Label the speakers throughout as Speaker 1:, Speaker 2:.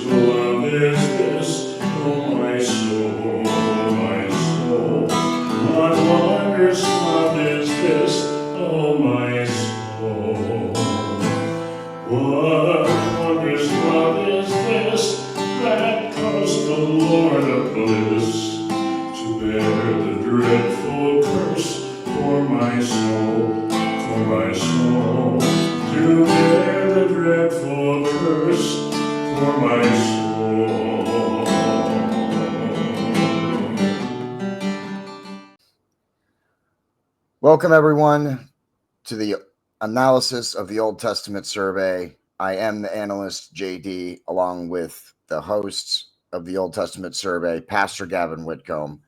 Speaker 1: love is this, oh my soul, my soul? What wondrous love is this, oh my soul? What wondrous love is this that caused the Lord of bliss to bear the dreadful curse for my soul, for my soul, to bear the dreadful curse for my soul.
Speaker 2: Welcome, everyone, to the analysis of the Old Testament survey. I am the analyst, JD, along with the hosts of the Old Testament survey, Pastor Gavin Whitcomb.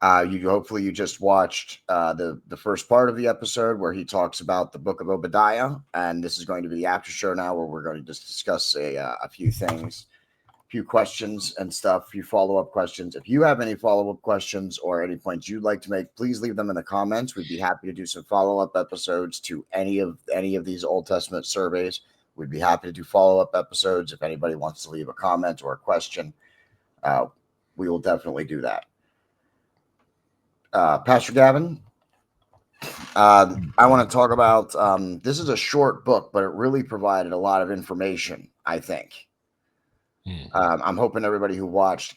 Speaker 2: Hopefully you just watched the first part of the episode where he talks about the book of Obadiah, and this is going to be the after show now where we're going to just discuss a few things, a few questions and stuff, a few follow-up questions. If you have any follow-up questions or any points you'd like to make, please leave them in the comments. We'd be happy to do some follow-up episodes to any of these Old Testament surveys. We'd be happy to do follow-up episodes if anybody wants to leave a comment or a question. We will definitely do that. Pastor Gavin, I want to talk about this is a short book, but it really provided a lot of information, I think. I'm hoping everybody who watched,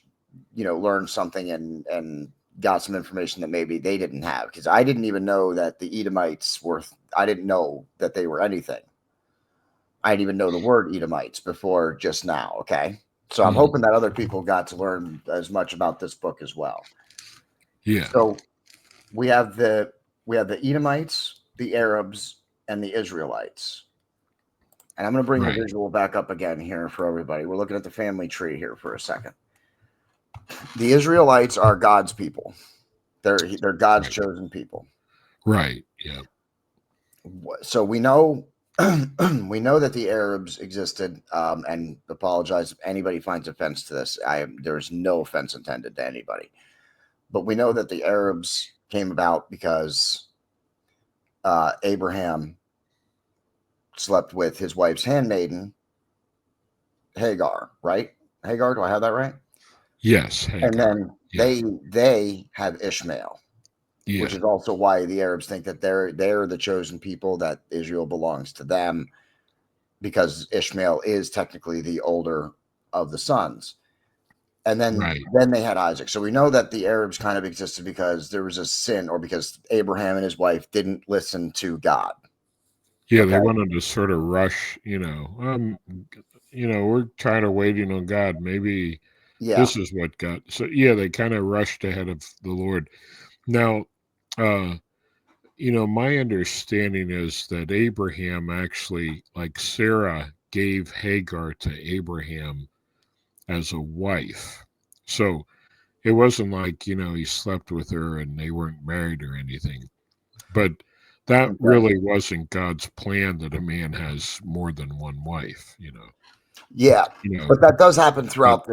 Speaker 2: learned something and got some information that maybe they didn't have, because I didn't even know that the Edomites I didn't know that they were anything. I didn't even know the word Edomites before just now. Okay. So I'm hoping that other people got to learn as much about this book as well.
Speaker 3: Yeah.
Speaker 2: So we have the Edomites, the Arabs, and the Israelites. And I'm going to bring the visual back up again here for everybody. We're looking at the family tree here for a second. The Israelites are God's people. They're God's chosen people.
Speaker 3: Right. Yeah.
Speaker 2: So we know that the Arabs existed, and apologize if anybody finds offense to this. There's no offense intended to anybody. But we know that the Arabs came about because Abraham slept with his wife's handmaiden, Hagar, right? Hagar, do I have that right?
Speaker 3: Yes. Hagar.
Speaker 2: And then they have Ishmael, which is also why the Arabs think that they're the chosen people, that Israel belongs to them, because Ishmael is technically the older of the sons. And then they had Isaac. So we know that the Arabs kind of existed because there was a sin, or because Abraham and his wife didn't listen to God.
Speaker 3: Yeah, they wanted to sort of rush, we're kind of waiting on God. Maybe this is what God. So, they kind of rushed ahead of the Lord. Now, my understanding is that Abraham actually, like Sarah, gave Hagar to Abraham as a wife. So it wasn't like, he slept with her and they weren't married or anything. But that really wasn't God's plan, that a man has more than one wife,
Speaker 2: Yeah, but that does happen throughout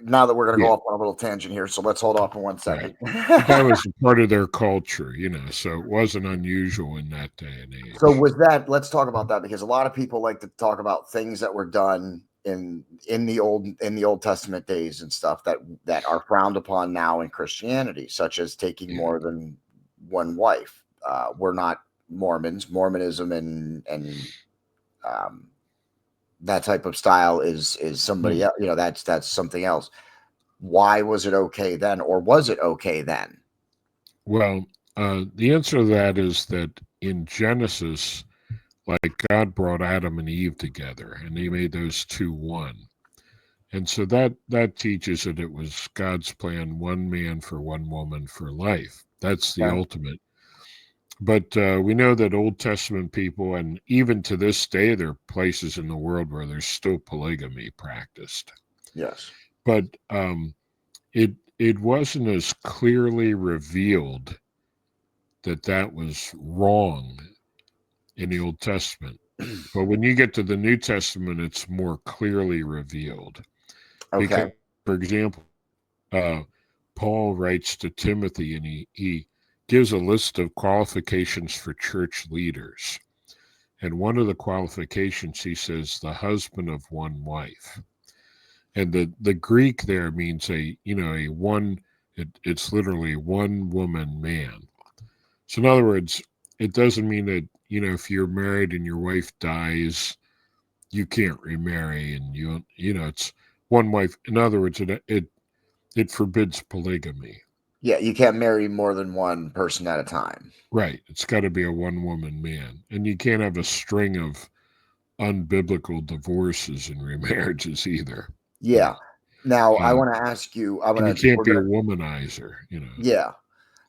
Speaker 2: now that we're going to go off on a little tangent here, so let's hold off for 1 second.
Speaker 3: Right. That was part of their culture, so it wasn't unusual in that day and age.
Speaker 2: So with that, let's talk about that, because a lot of people like to talk about things that were done in the Old Testament days and stuff that are frowned upon now in Christianity, such as taking more than one wife. We're not Mormons. Mormonism and that type of style is somebody else. That's something else. Why was it okay then, or was it okay then?
Speaker 3: Well, the answer to that is that in Genesis, like, God brought Adam and Eve together, and they made those two one. And so that teaches that it was God's plan, one man for one woman for life. That's the ultimate. But we know that Old Testament people, and even to this day, there are places in the world where there's still polygamy practiced.
Speaker 2: Yes.
Speaker 3: But it wasn't as clearly revealed that was wrong in the Old Testament. But when you get to the New Testament, it's more clearly revealed.
Speaker 2: Okay.
Speaker 3: Because, for example, Paul writes to Timothy, and he gives a list of qualifications for church leaders. And one of the qualifications, he says, the husband of one wife. And the Greek there means a one. It's literally one woman man. So in other words, it doesn't mean that if you're married and your wife dies, you can't remarry, and it's one wife. In other words, it forbids polygamy.
Speaker 2: Yeah, you can't marry more than one person at a time.
Speaker 3: Right. It's got to be a one woman man, and you can't have a string of unbiblical divorces and remarriages either.
Speaker 2: Yeah. Now I
Speaker 3: Uh,
Speaker 2: want to ask you.
Speaker 3: and you can't be a womanizer.
Speaker 2: Yeah.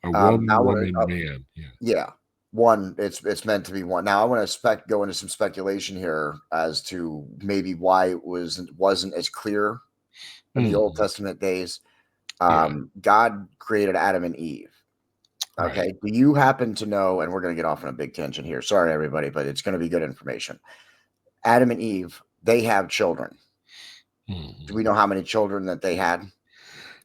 Speaker 3: A one
Speaker 2: Now I want
Speaker 3: woman
Speaker 2: to.
Speaker 3: man. Yeah.
Speaker 2: Yeah. One. It's meant to be one. Now I want to go into some speculation here as to maybe why it wasn't as clear in the Old Testament days. God created Adam and Eve. Okay.
Speaker 3: Right.
Speaker 2: Do you happen to know? And we're going to get off on a big tangent here. Sorry, everybody, but it's going to be good information. Adam and Eve, they have children. Do we know how many children that they had?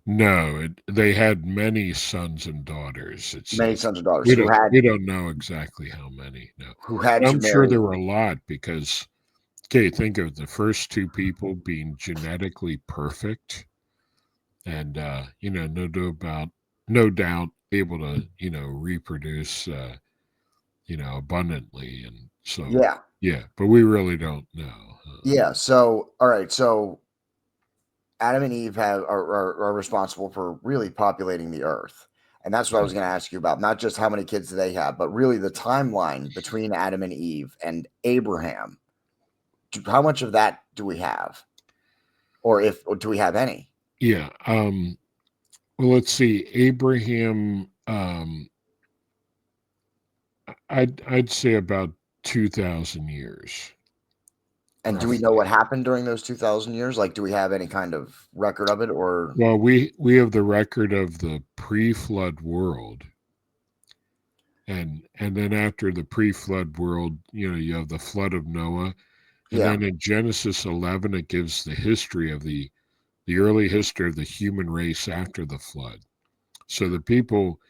Speaker 3: No, they had many sons and daughters.
Speaker 2: Many sons and daughters
Speaker 3: We don't know exactly how many. No,
Speaker 2: who had
Speaker 3: but
Speaker 2: to
Speaker 3: I'm sure
Speaker 2: marry.
Speaker 3: there were a lot because, okay, think of the first two people being genetically perfect, and no doubt able to reproduce abundantly, and so
Speaker 2: Yeah.
Speaker 3: but we really don't know.
Speaker 2: Yeah. So, all right. So Adam and Eve are responsible for really populating the earth. And that's what I was going to ask you about. Not just how many kids do they have, but really the timeline between Adam and Eve and Abraham. How much of that do we have? Or do we have any?
Speaker 3: Yeah. Well, let's see. Abraham, I'd say about 2,000 years.
Speaker 2: And do we know what happened during those 2,000 years? Like, do we have any kind of record of it, or?
Speaker 3: Well, we have the record of the pre-flood world, and then after the pre-flood world, you have the flood of Noah, and then in Genesis 11, it gives the history of the early history of the human race after the flood. So the people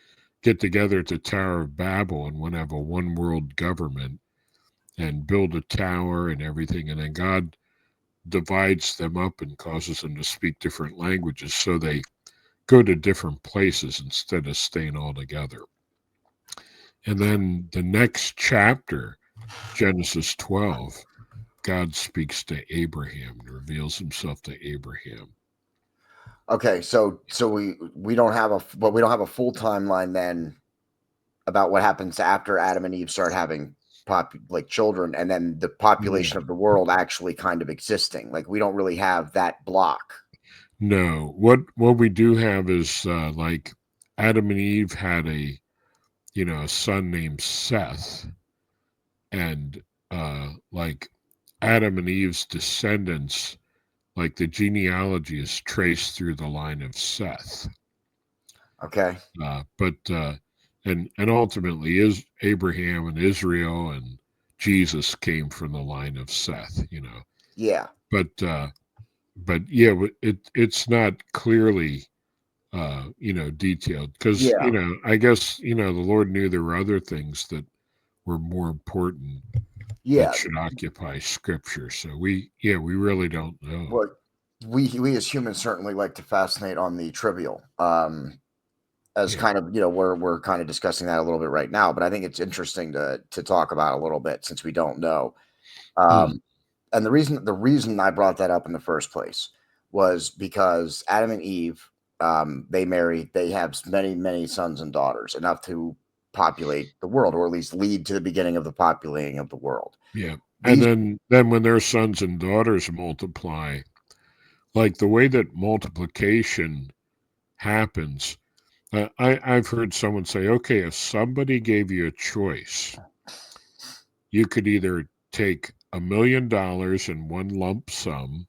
Speaker 3: get together at the Tower of Babel and want to have a one world government and build a tower and everything, and then God divides them up and causes them to speak different languages, so they go to different places instead of staying all together. And then the next chapter, Genesis 12, God speaks to Abraham and reveals himself to Abraham.
Speaker 2: Okay, so we don't have a full timeline then about what happens after Adam and Eve start having children, and then the population of the world actually kind of existing. Like, we don't really have that block.
Speaker 3: No, what we do have is like Adam and Eve had a son named Seth, and like Adam and Eve's descendants, like the genealogy is traced through the line of Seth.
Speaker 2: Okay.
Speaker 3: But and ultimately is Abraham and Israel and Jesus came from the line of Seth,
Speaker 2: Yeah.
Speaker 3: But yeah, it's not clearly detailed because I guess the Lord knew there were other things that were more important that should occupy Scripture. So we really don't know.
Speaker 2: Well, we as humans certainly like to fascinate on the trivial. Kind of, we're kind of discussing that a little bit right now, but I think it's interesting to talk about a little bit since we don't know. And the reason I brought that up in the first place was because Adam and Eve, they have many, many sons and daughters, enough to populate the world, or at least lead to the beginning of the populating of the world.
Speaker 3: Yeah. And then when their sons and daughters multiply, like the way that multiplication happens, I've heard someone say, okay, if somebody gave you a choice, you could either take $1 million in one lump sum,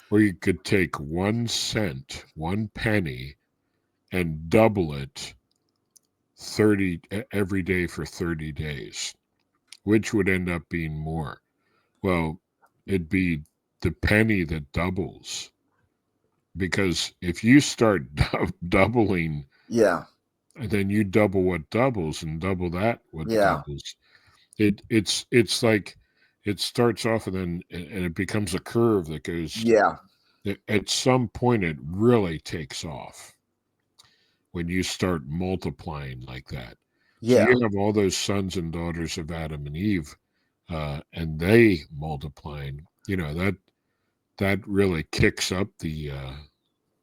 Speaker 3: or you could take 1 cent, 1 penny, and double it every day for 30 days. Which would end up being more? Well, it'd be the penny that doubles. Because if you start doubling, then you double what doubles and double that what doubles. It's like it starts off and it becomes a curve that goes At some point, it really takes off when you start multiplying like that. So
Speaker 2: Yeah.
Speaker 3: you have all those sons and daughters of Adam and Eve, and they multiplying. That really kicks up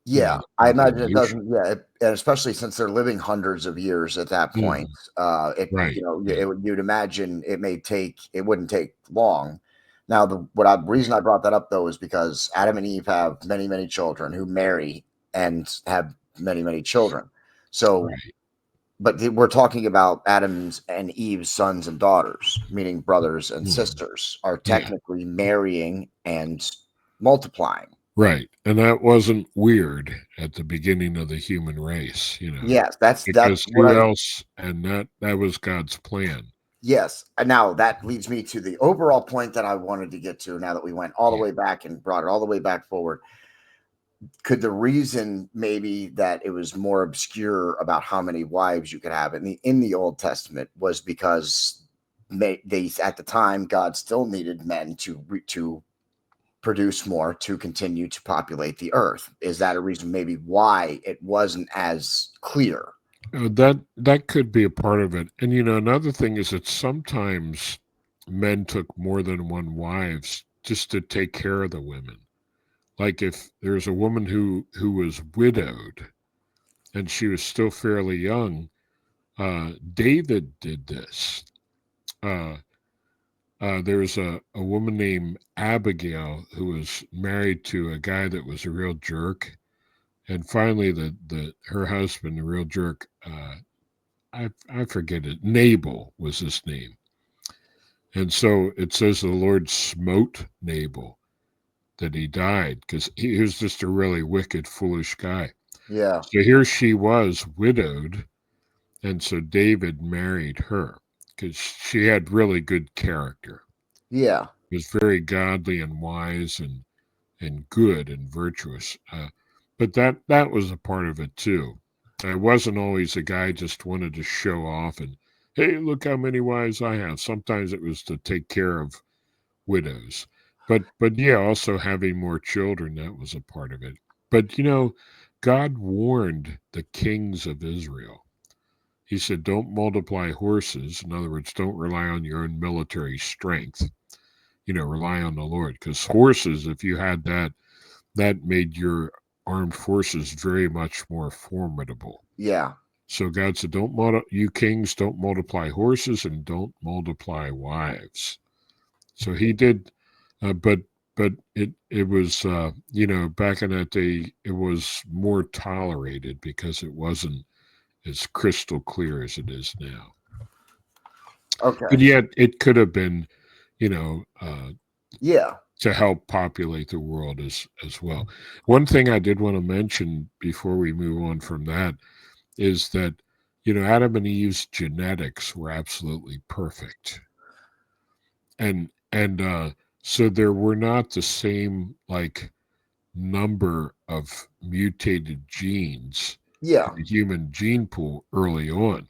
Speaker 2: Yeah,
Speaker 3: the
Speaker 2: I imagine it
Speaker 3: population.
Speaker 2: doesn't. Yeah, and especially since they're living hundreds of years at that point,
Speaker 3: Mhm. Right. Yeah.
Speaker 2: you'd imagine it wouldn't take long. Now, reason I brought that up though is because Adam and Eve have many many children who marry and have many many children. So,
Speaker 3: Right.
Speaker 2: but we're talking about Adam's and Eve's sons and daughters, meaning brothers and
Speaker 3: Mhm.
Speaker 2: sisters, are
Speaker 3: Yeah.
Speaker 2: technically marrying and multiplying.
Speaker 3: Right. And that wasn't weird at the beginning of the human race,
Speaker 2: Yes, that's
Speaker 3: because
Speaker 2: what
Speaker 3: who
Speaker 2: I
Speaker 3: else? And that was God's plan.
Speaker 2: Yes. And now that leads me to the overall point that I wanted to get to now that we went all the
Speaker 3: Yeah.
Speaker 2: way back and brought it all the way back forward. Could the reason maybe that it was more obscure about how many wives you could have in the Old Testament was because they at the time God still needed men to produce more to continue to populate the earth. Is that a reason maybe why it wasn't as clear?
Speaker 3: That could be a part of it. And another thing is that sometimes men took more than one wives just to take care of the women. Like if there's a woman who was widowed and she was still fairly young, David did this. Uh, there's a woman named Abigail who was married to a guy that was a real jerk, and finally her husband, the real jerk, I forget it. Nabal was his name. And so it says the Lord smote Nabal, that he died because he was just a really wicked, foolish guy.
Speaker 2: Yeah.
Speaker 3: So here she was widowed. And so David married her because she had really good character.
Speaker 2: Yeah.
Speaker 3: She was very godly and wise and good and virtuous. But that was a part of it too. I wasn't always a guy just wanted to show off and, hey, look how many wives I have. Sometimes it was to take care of widows. But yeah, also having more children, that was a part of it. But God warned the kings of Israel. He said, don't multiply horses. In other words, don't rely on your own military strength. Rely on the Lord. Because horses, if you had that made your armed forces very much more formidable.
Speaker 2: Yeah.
Speaker 3: So God said, you kings, don't multiply horses and don't multiply wives. So he did, but it was back in that day it was more tolerated because it wasn't as crystal clear as it is now.
Speaker 2: Okay.
Speaker 3: But yet it could have been, you know, uh,
Speaker 2: Yeah.
Speaker 3: to help populate the world as well. One thing I did want to mention before we move on from that is that Adam and Eve's genetics were absolutely perfect, and so there were not the same like number of mutated genes in
Speaker 2: Yeah.
Speaker 3: the human gene pool early on.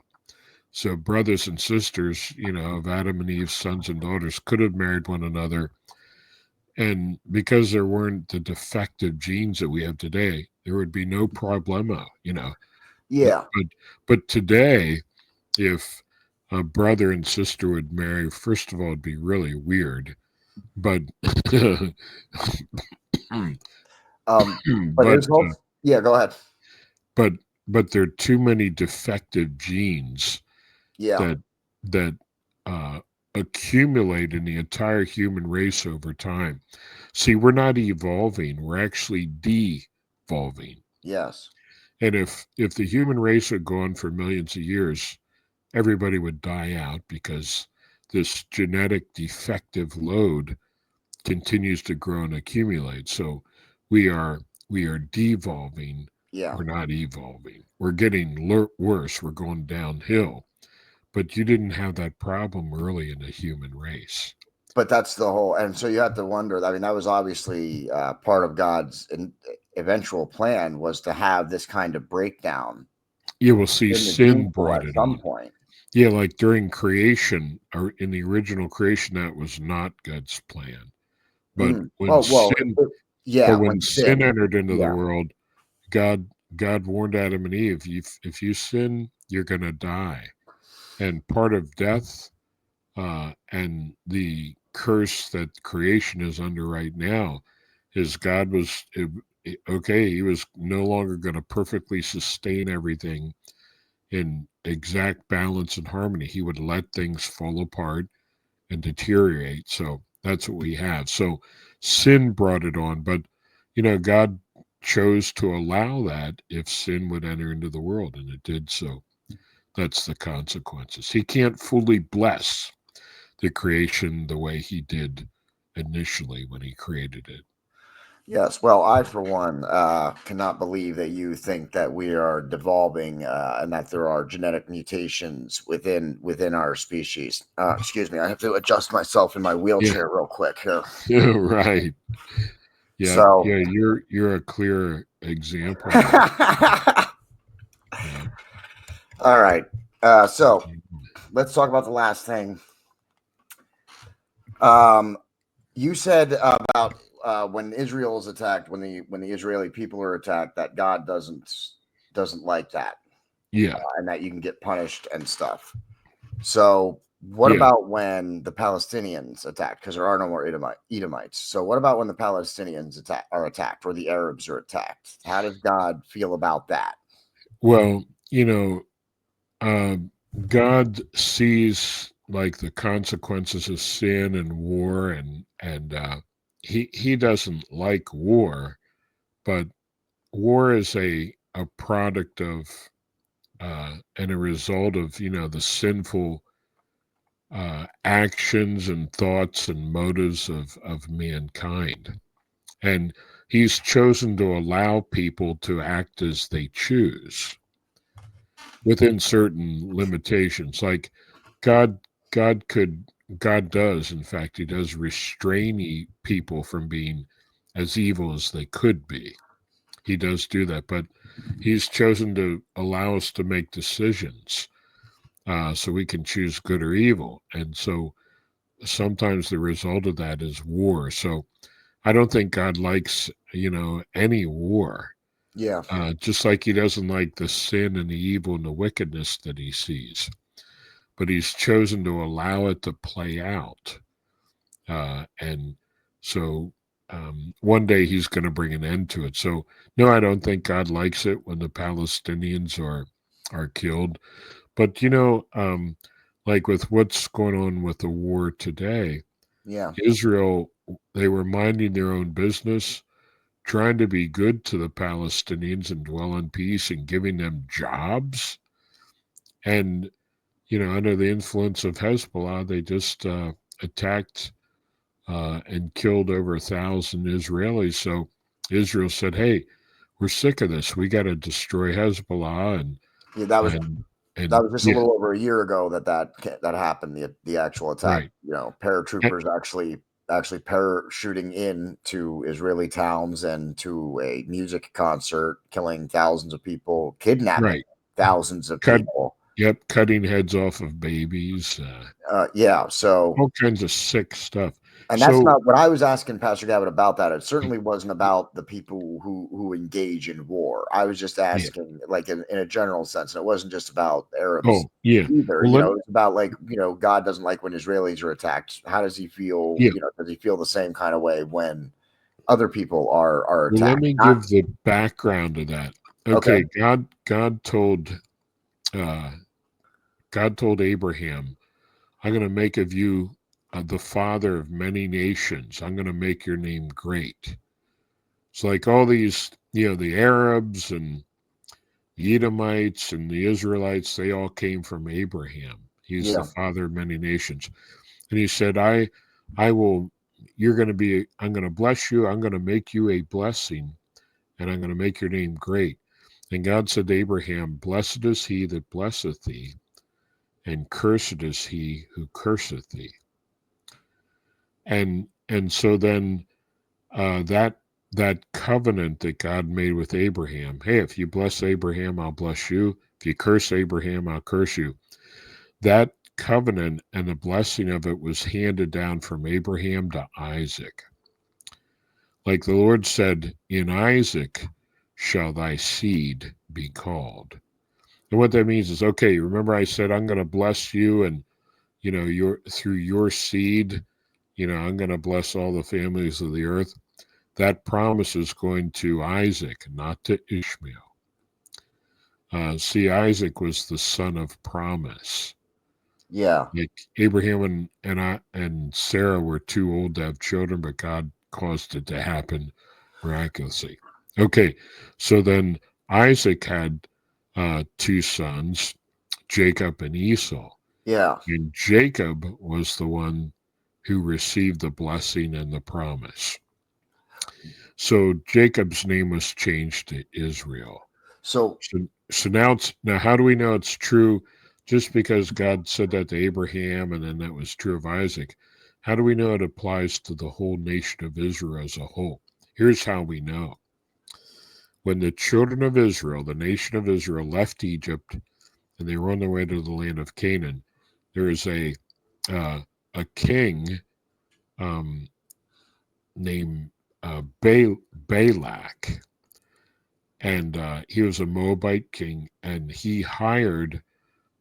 Speaker 3: So brothers and sisters, of Adam and Eve's sons and daughters could have married one another. And because there weren't the defective genes that we have today, there would be no problema. But
Speaker 2: Yeah.
Speaker 3: but today, if a brother and sister would marry, first of all, it'd be really weird. But
Speaker 2: But
Speaker 3: but
Speaker 2: there's also yeah, go ahead.
Speaker 3: but but there are too many defective genes
Speaker 2: Yeah.
Speaker 3: that that uh, accumulate in the entire human race over time. See, we're not evolving; we're actually devolving.
Speaker 2: Yes.
Speaker 3: And if the human race had gone for millions of years, everybody would die out because this genetic defective load continues to grow and accumulate. So we are we are devolving.
Speaker 2: Yeah.
Speaker 3: We're not evolving. We're getting worse. We're going downhill. But you didn't have that problem early in the human race.
Speaker 2: But that's the whole, and so you have to wonder. I mean, that was obviously part of God's eventual plan was to have this kind of breakdown
Speaker 3: You will see
Speaker 2: in the gene
Speaker 3: sin
Speaker 2: pool
Speaker 3: brought
Speaker 2: at
Speaker 3: it
Speaker 2: some
Speaker 3: on.
Speaker 2: point.
Speaker 3: Yeah, like during creation or in the original creation, that was not God's plan. But
Speaker 2: Mhm.
Speaker 3: when
Speaker 2: Well,
Speaker 3: sin,
Speaker 2: Yeah,
Speaker 3: But when
Speaker 2: when
Speaker 3: sin
Speaker 2: sin.
Speaker 3: entered into the
Speaker 2: Yeah.
Speaker 3: world, God warned Adam and Eve, if you sin, you're going to die. And part of death and the curse that creation is under right now is God was okay. He was no longer going to perfectly sustain everything in exact balance and harmony. He would let things fall apart and deteriorate. So that's what we have. So sin brought it on, but God chose to allow that if sin would enter into the world, and it did. So that's the consequences. He can't fully bless the creation the way he did initially when he created it.
Speaker 2: Yes. Well, I, for one, cannot believe that you think that we are devolving and that there are genetic mutations within our species. Excuse me. I have to adjust myself in my
Speaker 3: Yeah,
Speaker 2: wheelchair real quick here.
Speaker 3: right. Yeah,
Speaker 2: So.
Speaker 3: yeah. You're a clear example of that. Yeah.
Speaker 2: All right. So let's talk about the last thing. You said about when Israel is attacked, when the Israeli people are attacked, that God doesn't like that,
Speaker 3: Yeah.
Speaker 2: and that you can get punished and stuff. So what
Speaker 3: Yeah.
Speaker 2: about when the Palestinians attack? Because there are no more Edomites. So what about when the Palestinians are attacked, or the Arabs are attacked? How does God feel about that?
Speaker 3: Well, uh, God sees like the consequences of sin and war, and he doesn't like war, but war is a product of and a result of the sinful actions and thoughts and motives of mankind. And he's chosen to allow people to act as they choose within certain limitations. Like God, God could, God does, in fact, he does restrain people from being as evil as they could be. He does do that, but he's chosen to allow us to make decisions so we can choose good or evil. And so sometimes the result of that is war. So I don't think God likes, any war.
Speaker 2: Yeah.
Speaker 3: Just like he doesn't like the sin and the evil and the wickedness that he sees, but he's chosen to allow it to play out. And so one day he's going to bring an end to it. So no, I don't think God likes it when the Palestinians are killed. But like with what's going on with the war today,
Speaker 2: Yeah.
Speaker 3: Israel, they were minding their own business, trying to be good to the Palestinians and dwell in peace and giving them jobs. And, under the influence of Hezbollah, they just attacked and killed over 1,000 Israelis. So Israel said, hey, we're sick of this. We got to destroy Hezbollah.
Speaker 2: Yeah, that was
Speaker 3: And,
Speaker 2: that
Speaker 3: and
Speaker 2: was just a
Speaker 3: yeah,
Speaker 2: little over a year ago that happened. The actual attack.
Speaker 3: right.
Speaker 2: Paratroopers actually parachuting into Israeli towns and to a music concert, killing thousands of people, kidnapping
Speaker 3: Right.
Speaker 2: thousands of
Speaker 3: Cut,
Speaker 2: people.
Speaker 3: yep. Cutting heads off of babies,
Speaker 2: Yeah. So.
Speaker 3: all kinds of sick stuff.
Speaker 2: And that's
Speaker 3: So,
Speaker 2: not what I was asking Pastor Gavin about. That it certainly wasn't about the people who engage in war. I was just
Speaker 3: yeah.
Speaker 2: asking, like in a general sense, and it wasn't just about Arabs
Speaker 3: Oh, yeah.
Speaker 2: either.
Speaker 3: Well,
Speaker 2: It's about like God doesn't like when Israelis are attacked. How does he feel?
Speaker 3: yeah.
Speaker 2: Does he feel the same kind of way when other people are
Speaker 3: Well, let
Speaker 2: attacked?
Speaker 3: me
Speaker 2: Not
Speaker 3: give the background to that.
Speaker 2: okay.
Speaker 3: Okay, uh, God told Abraham, "I'm going to make of you the father of many nations. I'm going to make your name great." It's like all these, the Arabs and the Edomites and the Israelites, they all came from Abraham. He's the
Speaker 2: Yeah.
Speaker 3: father of many nations. And he said, I will, you're going to be, I'm going to bless you. I'm going to make you a blessing, and I'm going to make your name great. And God said to Abraham, blessed is he that blesseth thee, and cursed is he who curseth thee. And so then that covenant that God made with Abraham, hey, if you bless Abraham, I'll bless you. If you curse Abraham, I'll curse you. That covenant and the blessing of it was handed down from Abraham to Isaac. Like the Lord said, in Isaac shall thy seed be called. And what that means is, okay, remember I said I'm going to bless you, and through your seed, I'm going to bless all the families of the earth. That promise is going to Isaac, not to Ishmael. See, Isaac was the son of promise.
Speaker 2: Yeah.
Speaker 3: Like Abraham and Sarah were too old to have children, but God caused it to happen miraculously. Okay, so then Isaac had two sons, Jacob and Esau.
Speaker 2: Yeah.
Speaker 3: And Jacob was the one who received the blessing and the promise. So Jacob's name was changed to Israel.
Speaker 2: So
Speaker 3: So now how do we know it's true? Just because God said that to Abraham and then that was true of Isaac, how do we know it applies to the whole nation of Israel as a whole? Here's how we know. When the children of Israel, the nation of Israel, left Egypt and they were on their way to the land of Canaan, there is a king named Balak, and he was a Moabite king, and he hired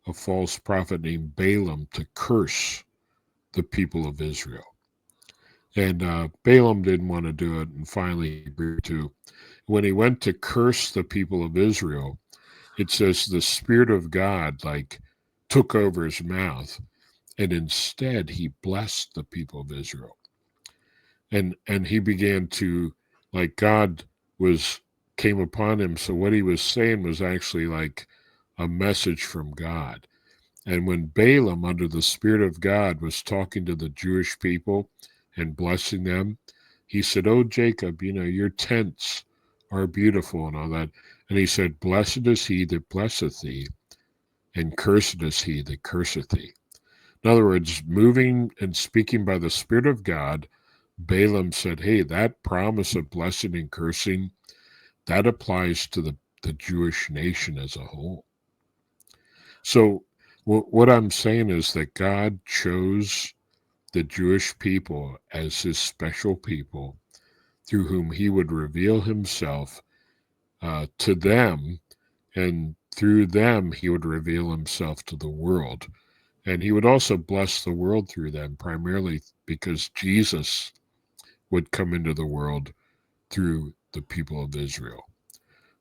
Speaker 3: a false prophet named Balaam to curse the people of Israel. And Balaam didn't want to do it, and finally he agreed to. When he went to curse the people of Israel, it says the Spirit of God took over his mouth, and instead he blessed the people of Israel. And he began to, God came upon him. So what he was saying was actually like a message from God. And when Balaam, under the Spirit of God, was talking to the Jewish people and blessing them, he said, "Oh, Jacob, your tents are beautiful," and all that. And he said, "Blessed is he that blesseth thee, and cursed is he that curseth thee." In other words, moving and speaking by the Spirit of God, Balaam said, "Hey, that promise of blessing and cursing, that applies to the Jewish nation as a whole." So what I'm saying is that God chose the Jewish people as his special people through whom he would reveal himself to them, and through them he would reveal himself to the world. And he would also bless the world through them, primarily because Jesus would come into the world through the people of Israel.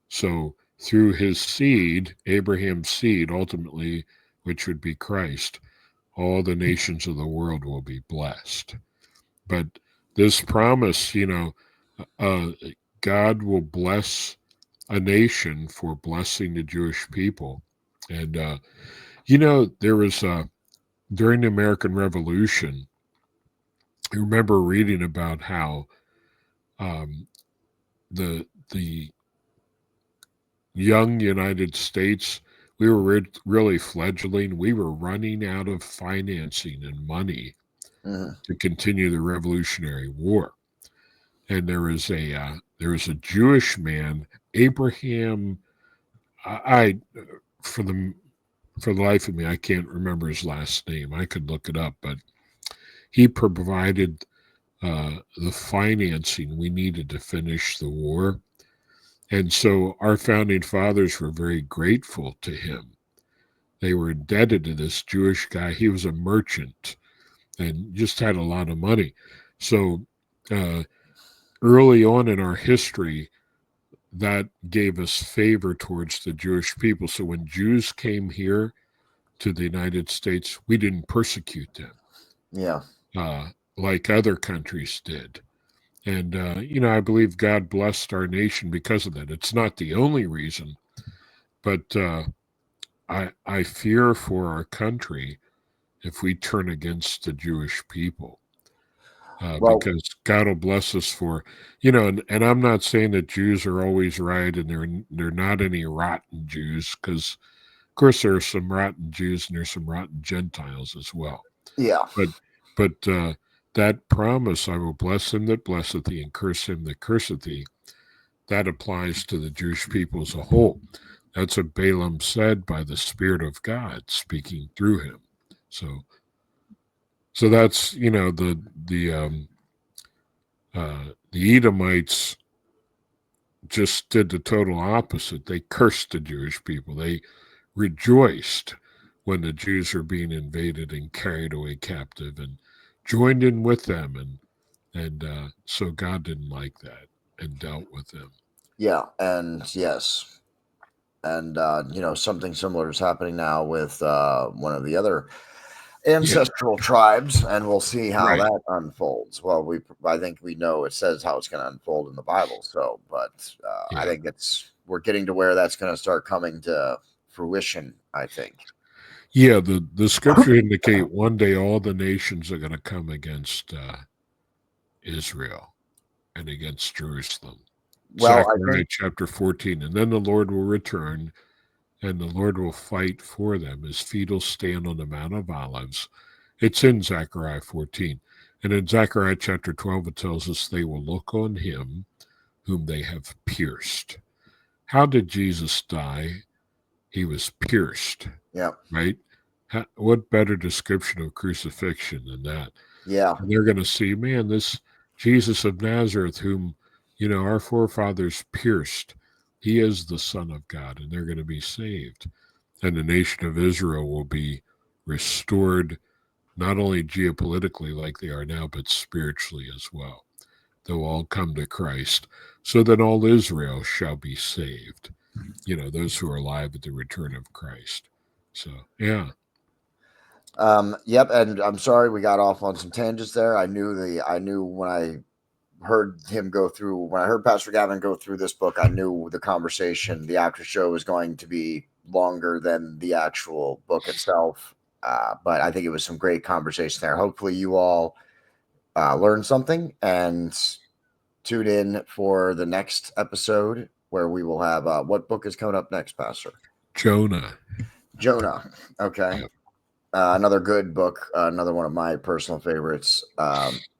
Speaker 3: So through his seed, Abraham's seed, ultimately, which would be Christ, all the nations of the world will be blessed. But this promise, God will bless a nation for blessing the Jewish people. And, there was, during the American Revolution, I remember reading about how the young United States, we were really fledgling. We were running out of financing and money to continue the Revolutionary War. And there was a Jewish man, Abraham. I for the life of me, I can't remember his last name. I could look it up, but he provided the financing we needed to finish the war. And so our founding fathers were very grateful to him. They were indebted to this Jewish guy. He was a merchant and just had a lot of money. So early on in our history, that gave us favor towards the Jewish people. So when Jews came here to the United States, we didn't persecute them.
Speaker 2: Yeah.
Speaker 3: Like other countries did. And, I believe God blessed our nation because of that. It's not the only reason, but I fear for our country if we turn against the Jewish people. Because God will bless us for, and I'm not saying that Jews are always right and they're not any rotten Jews, because of course there are some rotten Jews and there's some rotten Gentiles as well.
Speaker 2: Yeah.
Speaker 3: But that promise, I will bless him that blesseth thee and curse him that curseth thee, that applies to the Jewish people as a whole. That's what Balaam said by the Spirit of God speaking through him. So that's The Edomites just did the total opposite. They cursed the Jewish people. They rejoiced when the Jews were being invaded and carried away captive, and joined in with them, and so God didn't like that and dealt with them.
Speaker 2: Yeah, and yes, and something similar is happening now with one of the other ancestral tribes, and we'll see how
Speaker 3: Right.
Speaker 2: that unfolds. Well, I think we know it says how it's going to unfold in the Bible. So, but I
Speaker 3: Yeah.
Speaker 2: think we're getting to where that's going to start coming to fruition, I think.
Speaker 3: Yeah, the scripture indicate one day all the nations are going to come against Israel and against Jerusalem.
Speaker 2: Well, I
Speaker 3: Zechariah
Speaker 2: think
Speaker 3: chapter 14. And then the Lord will return, and the Lord will fight for them. His feet will stand on the Mount of Olives. It's in Zechariah 14. And in Zechariah chapter 12, it tells us they will look on him whom they have pierced. How did Jesus die? He was pierced,
Speaker 2: yeah,
Speaker 3: right? What better description of crucifixion than that?
Speaker 2: yeah,
Speaker 3: And they're going to see, man, this Jesus of Nazareth, whom, our forefathers pierced, he is the Son of God, and they're going to be saved. And the nation of Israel will be restored, not only geopolitically like they are now, but spiritually as well. They'll all come to Christ, so that all Israel shall be saved. Those who are alive at the return of Christ. So, yeah.
Speaker 2: Yep. And I'm sorry we got off on some tangents there. I knew when I heard Pastor Gavin go through this book, I knew the after show was going to be longer than the actual book itself. But I think it was some great conversation there. Hopefully you all learned something, and tune in for the next episode where we will have what book is coming up next, Pastor?
Speaker 3: Jonah.
Speaker 2: Okay.
Speaker 3: Yep.
Speaker 2: Another good book, another one of my personal favorites.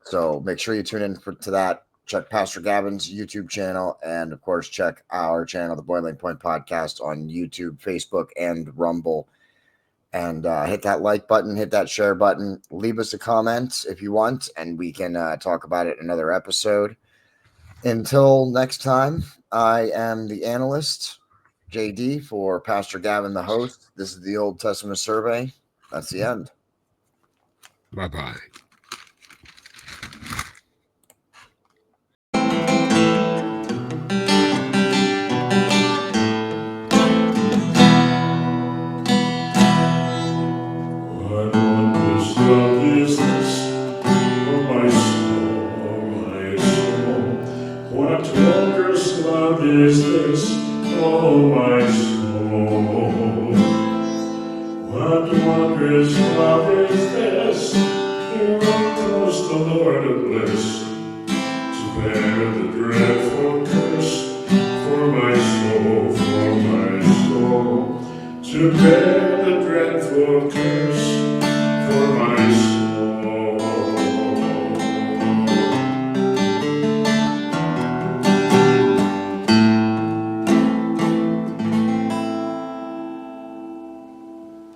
Speaker 2: So make sure you tune in to that. Check Pastor Gavin's YouTube channel, and of course, check our channel, the Boiling Point Podcast, on YouTube, Facebook, and Rumble. And hit that like button, hit that share button, leave us a comment if you want, and we can talk about it in another episode. Until next time, I am the analyst, JD, for Pastor Gavin, the host. This is the Old Testament Survey. That's the end.
Speaker 3: Bye-bye.
Speaker 1: What wondrous love is this, oh my soul, oh my soul? What wondrous love is this, oh my soul? What wondrous love is this? Here comes the Lord of bliss, to bear the dreadful curse for my soul, to bear the dreadful curse.